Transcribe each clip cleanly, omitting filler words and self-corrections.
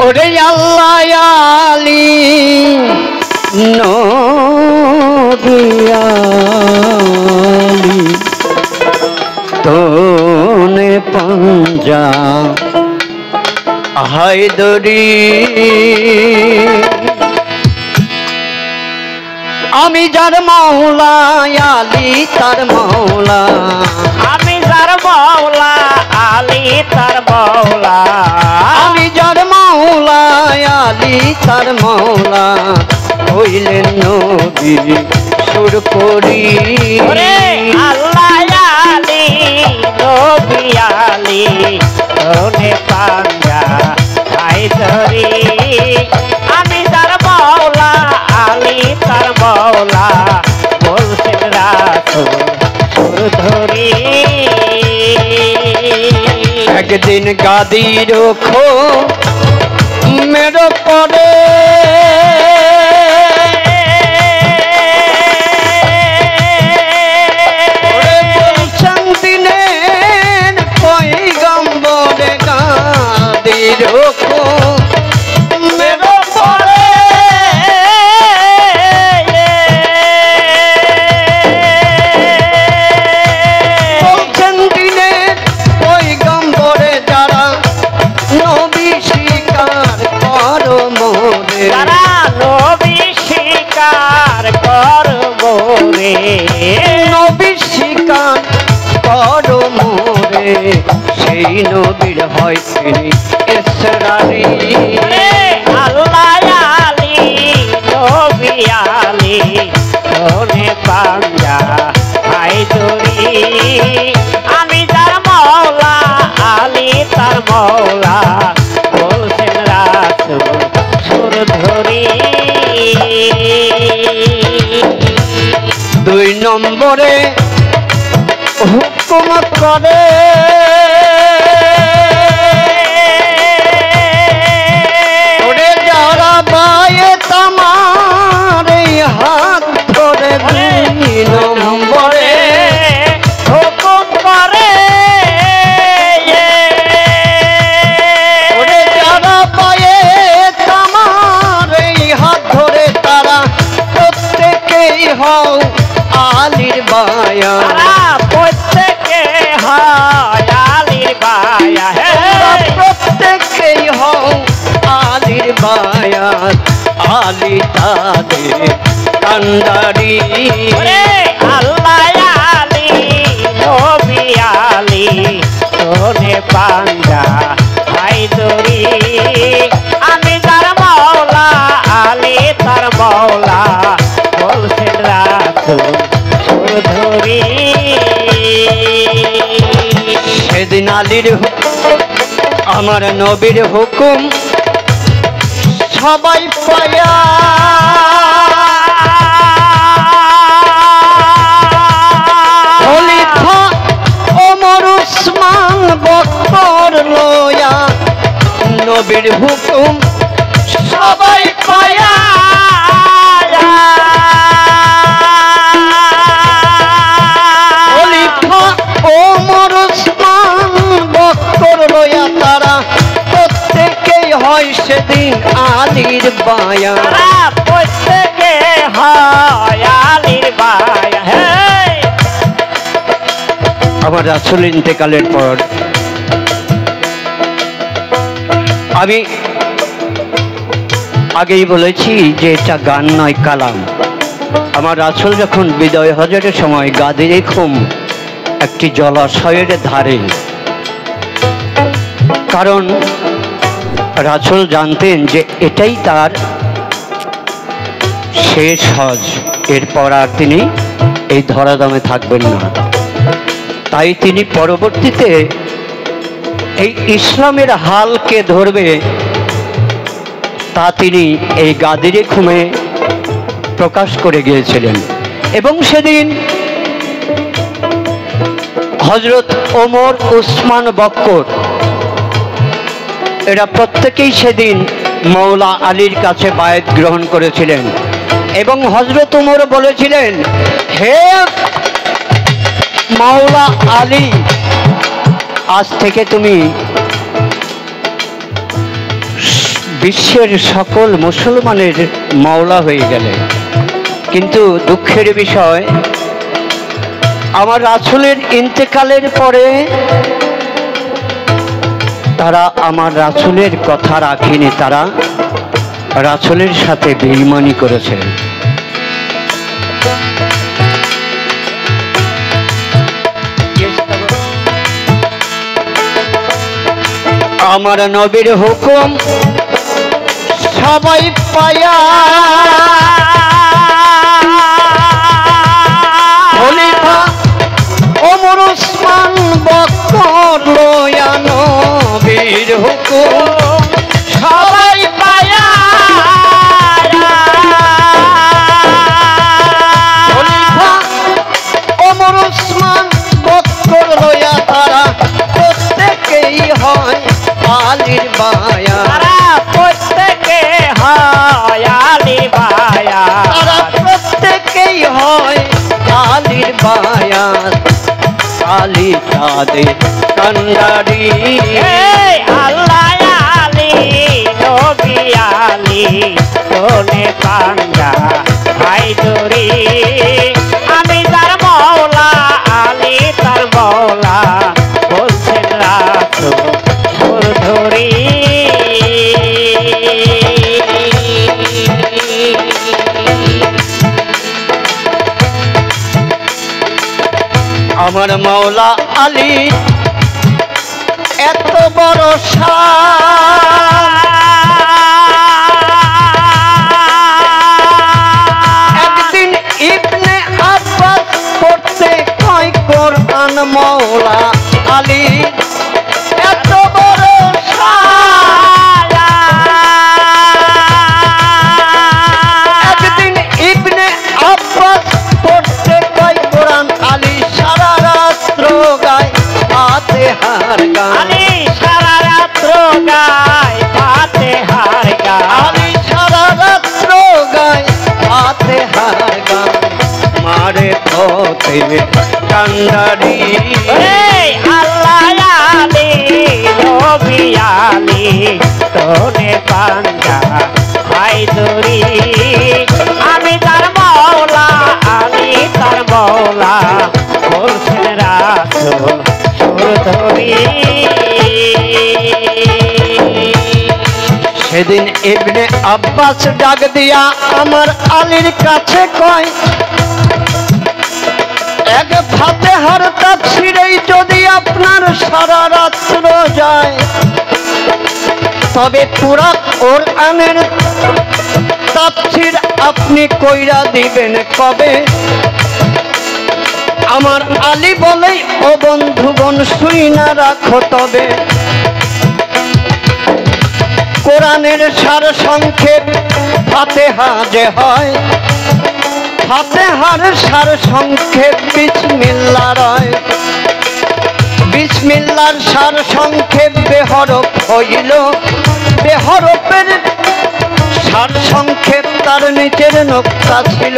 ওরে আল্লাহ আলী নবী আলী তোনে পাঞ্জা হায়দরি আমি যার মাওলা আলী তার মাওলা আমি যার মাওলা আলী তার মাওলা আমি যার মাওলা আলী তার মাওলা হইলেন নবী সুর করি ওরে আল্লাহ আলী নবী আলী তোনে পাঞ্জা হায়দরি আমি যার মাওলা আলী তার মাওলা বলছেন রাসূল সুর ধরি একদিন গাদি রখো মেরো পরে বলছেন দিনের পয়গম্বরে গাদি রখো মেরো পরে বলছেন দিনের পয়গম্বরে যারা নবী স্বীকার করো মোরে যারা নবী স্বীকার করবো রে নবী স্বীকার করো মোরে সেই নবীর হয় তিনি ইসরারি আল্লাহ আলী নবী আলী তোনে পাঞ্জা হায়দরি আমি যার মাওলা আলী তার মাওলা বলছেন রাসূল সুর ধরি দুই নম্বরে হুকুম করে ওরে যারা বায়ে তামার এই হাত ধরে দুই নম্বরে হুকুম করে ওরে যারা পায়ে তামার এই হাত ধরে তারা প্রত্যেকেই হও আলীর বায়া প্রত্যেকে হয় আলীর বায়া প্রত্যেকেই হও আলীর বায়া আলী তাদের কান্ডারি আল্লাহ আলী নবী আলী তোনে পাঞ্জা হায়দরি আমি যার মাওলা আলী তার মাওলা বলছেন রাসূল সুর ধরি সেদিন আলীর আমার নবীর হুকুম সবাই পায়া খলিফা ওমর উসমান বকর লয়া নবীর হুকুম সবাই পায়া খলিফা ওমর উসমান বকর লয়া তারা প্রত্যেকেই হয় সেদিন আলীর বায়া প্রত্যেকে হয় আলীর বায়া আমার রাসূল ইন্তেকালের পর আমি আগেই বলেছি যে এটা গান নয় কালাম। আমার রাসূল যখন বিদায় হজের সময় গাদি রেখুম একটি জলাশয়ের ধারে, কারণ রাসূল জানতেন যে এটাই তার শেষ হজ, এরপর আর তিনি এই ধরাধামে থাকবেন না। তাই তিনি পরবর্তীতে এই ইসলামের হালকে ধরবে তা তিনি এই গাদিরে খুমে প্রকাশ করে গিয়েছিলেন। এবং সেদিন হযরত ওমর উসমান বক্কর এরা প্রত্যেকেই সেদিন মৌলা আলীর কাছে বায়াত গ্রহণ করেছিলেন এবং হযরত ওমর বলেছিলেন, হে মাওলা আলী, আজ থেকে তুমি বিশ্বের সকল মুসলমানের মাওলা হয়ে গেলেন। কিন্তু দুঃখের বিষয়, আমার রাসূলের ইন্তেকালের পরে তারা আমার রাসূলের কথা রাখেনি, তারা রাসূলের সাথে বেঈমানি করেছে। আমার নবীর হুকুম সবাই পায়া খলিফা ওমর ওসমান বকর লয়া নবীর হুকুম সবাই পায়া খলিফা ওমর ওসমান বকর লয়া তারা প্রত্যেকেই হয় আলীর বায়া, তারা প্রত্যেকে হয় আলীর বায়া, তারা প্রত্যেকেই হয় আলীর বায়া। আলী তাদের কান্ডারি, আল্লাহ আলী নবী আলী তোনে পাঞ্জা হায়দরি, আমি তার মওলা আলী তার মওলা বলছেন রাসূল ধরি। আমার মাওলা আলী এত বড় একদিন ইবনে আব্বাস পড়তে কয় কোরআন, মাওলা আলী এত বড় একদিন ইবনে আব্বাস পড়তে কয় কোরআন, আলী সারা রাত্র গায় ফাতিহার গান, আলী সারা রাত্র গায় ফাতিহার গান, আলী সারা রাত্র গায় ফাতিহার গান। মারে পথে কান্ডারি, আল্লাহ আলী নবী আলী তোনে পাঞ্জা হায়দরি, আমি তার মওলা আলী তার মওলা বলছেন রাসূল ধরি। সেদিন ইবনে আব্বাস ডাক দিয়া আমার আলীর কাছে কয়, এক ফাতিহার তাফসীরেই যদি আপনার সারা রাত্র যায়, তবে পুরা কোরআনের তাফসীর আপনি কইরা দিবেন কবে? আমার আলী বলে, ও বন্ধুগণ শুইনা রাখো তবে, কোরআনের সার সংক্ষেপ ফাতিহা যে হয়, ফাতিহার সার সংক্ষেপ বিসমিল্লাহ রয়, বিসমিল্লাহর সার সংক্ষেপ বেহরফ হইল, বেহরফের সার সংক্ষেপ তার নিচের নোক্তা ছিল।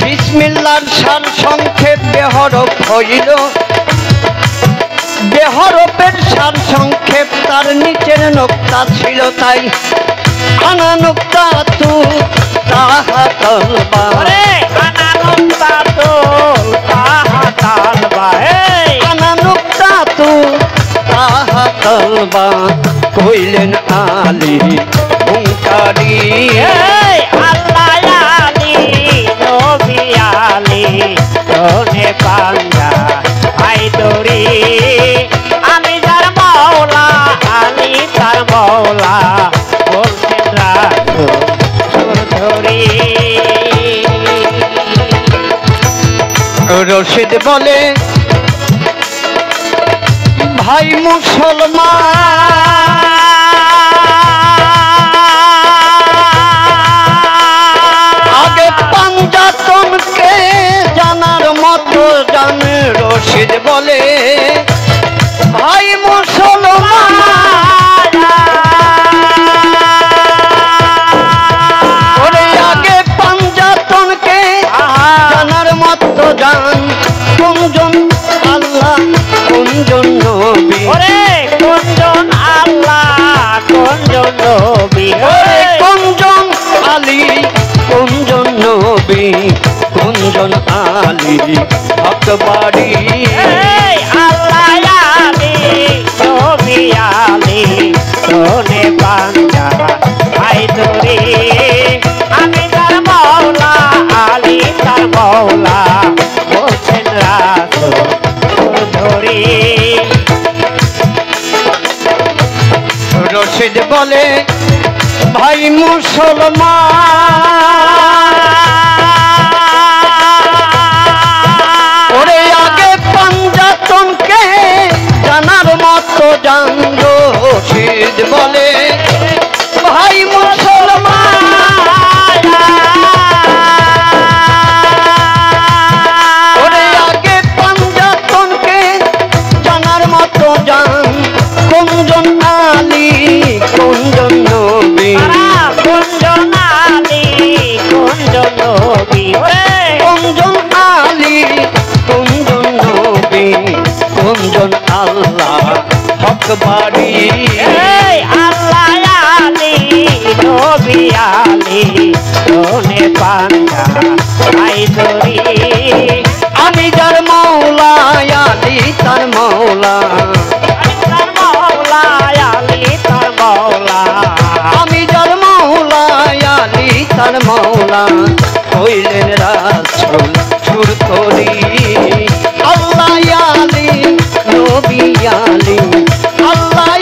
বিসমিল্লাহর সার সংক্ষেপ বেহরফ হইল, বেহরফের সার সংক্ষেপ তার নিচের নোক্তা ছিল। তাই আনা নোক্তা তু তাহা তলবা, আনা নোক্তা তুল তাহা তালবা, আনা নোক্তা তু তাহা তলবা, কইলেন আলী হুঙ্কারি, আল্লাহ আলী নবী আলী তোনে পাঞ্জা হায়দরি, আমি তার মওলা আলী তার মওলা বলছেন রাসূল ধরি। রশিদ বলে, ভাই মুসলমান, আগে পাঞ্জাতনকে জানার মতো জান। রশিদ বলে, ভাই মুসলমান, ওরে আগে পাঞ্জাতনকে জানার মতো জান, কোনজন আল্লাহ কোনজন নবী, ওরে কোনজন হক বাড়ি আল্লাহ আলী নবী আলী সোনে পাঞ্জা হায়দরি আমি তার মৌলা আলী তার মৌলা বলছেন রাসূল ধরি রশিদ বলে ভাই মুসলমান ওরে আগে পাঞ্জাতনকে জানার মতো জান রশিদ বলে ভাই মুসলমান ওরে আগে পাঞ্জাতনকে জানার মতো জান কোনজন আলী কোনজন নবী কোনজন আলী কোনজন নবী কোনজন আলী কোনজন নবী কোনজন আল্লাহ হক বাড়ি আল্লাহ আলী নবী আলী সোনে পাঞ্জা হায়দরি আমি যার মৌলা আলী তার মৌলা তার মৌলা আলী তার মৌলা আমি যার মৌলা আলী তার মৌলা হইলেন রাসূল সুর করি আল্লাহ আলী নবী আলী আল্লাহ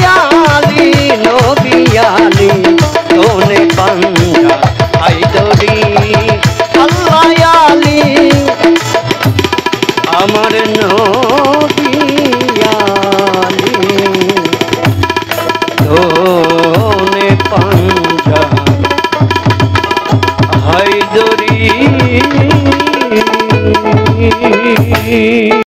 আলী নবী আলী সোনে পাঞ্জা হায়দরি আল্লাহ আলী আমার নবী আলী সোনে পাঞ্জা হায়দরি